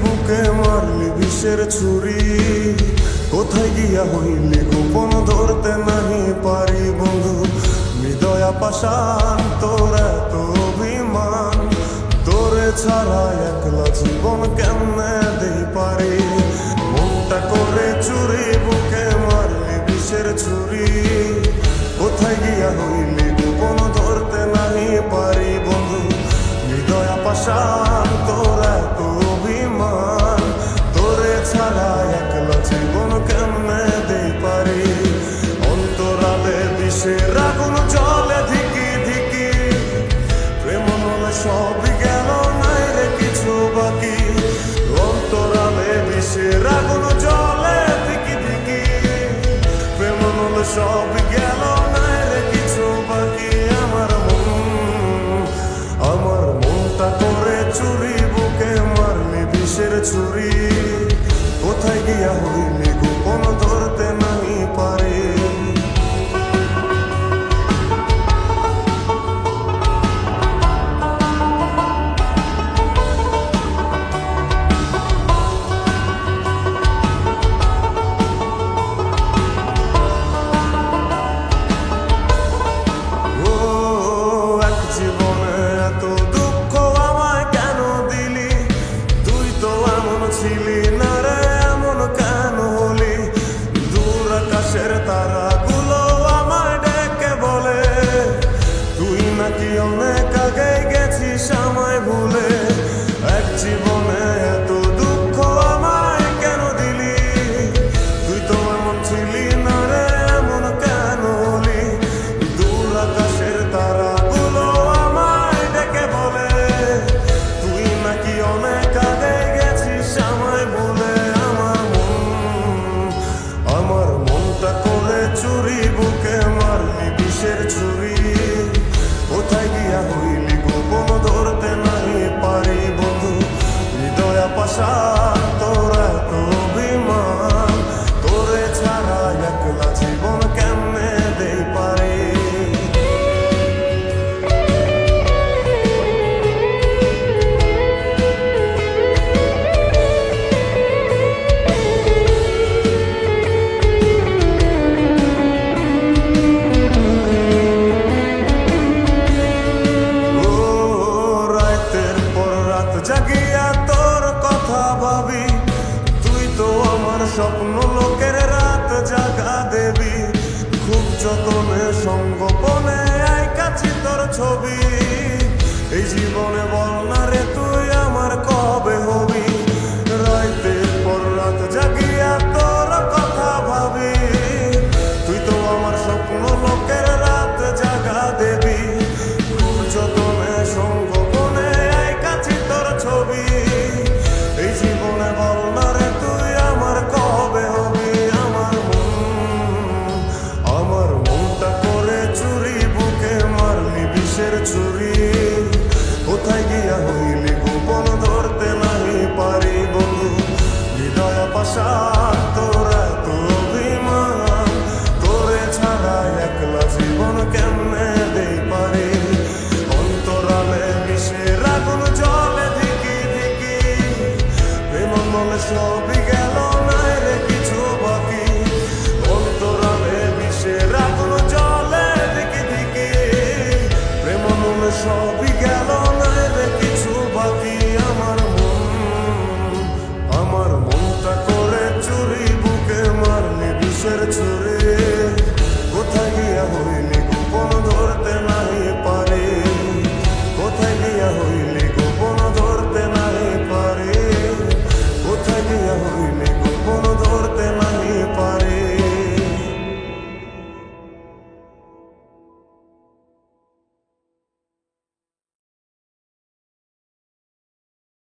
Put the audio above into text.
বুকে মারলি বিষের ছুরি, কোথায় গিয়া হইলি গোপন ধরতে নাহি পারি বন্ধু। হৃদয়া পাষাণ তোর এত অভিমান, তোরে ছাড়া একলা জীবন কেমনে দেই পারি। মনটা করে চুরি বুকে মারলি বিষের ছুরি, কোথায় গিয়া হইলি গোপন ধরতে নাহি পারি বন্ধু। হৃদয়া পাষাণ তোর এত অভিমান, তোরে ছাড়া একলা জীবন কেমনে দেই পারি। অন্তরালে বিষের আগুন জ্বলে ধিকি ধিকি, প্রেম মনে সবই গেল নাই রে কিছু বাকি। অন্তরালে বিষের আগুন জ্বলে ধিকি ধিকি, প্রেম মনে সবই গেল নাই রে কিছু বাকি। আমার মনটা করে চুরি বুকে মারলি বিষের ছুরি, কোথায় গিয়া হইলি গোপন ধরতে নাহি পারি। ছিলি না রে এমন কেন হলি, দূর আকাশের তারাগুলো আমায় ডেকে বলে, তুই নাকি অনেক আগে গেছিস আমায় ভুলে। এক জীবনে এত দুঃখ আমায় কেন দিলি, তুই তো এমন ছিলি না রে এমন কেন হলি, দূর আকাশের তারাগুলো আমায় ডেকে বলে, তুই নাকি অনেক আগে আমায় বলে। আমার মনটা করে চুরি বুকে মারলি বিষের ছুরি, কোথায় গিয়া হইলি গোপন ধরতে নাহি পারি বন্ধু। হৃদয়া পাষাণ তোর এত অভিমান, তোরে ছাড়া একলা জীবন কেমনে দেই পারি। জাগিয়া তোর কথা ভাবি, তুই তো আমার স্বপ্ন লোকের রাত জাগা দেবী। খুব যতনে সঙ্গোপনে আইকাছি তোর ছবি, এই জীবনে বল না রে তুই আমার কবে হবি। রাতের পর রাত জাগিয়া তোর কথা ভাবি, তুই তো আমার স্বপ্ন লোকের রাত জাগা দেবী। খুব যতনে সঙ্গোপনে আইকাছি তোর ছবি, এই জীবনে বল না রে তুই আমার কবে হবি। আমার মনটা করে চুরি বুকে মারলি বিষের ছুরি, কোথায় গিয়া হইলি গোপন ধরতে নাহি পারি বন্ধু। হৃদয়া পাষাণ তোর এত অভিমান, তোরে ছাড়া একলা জীবন কেমনে দেই পারি। অন্তরালে বিষের আগুন জ্বলে ধিকি ধিকি, প্রেম মনে সবই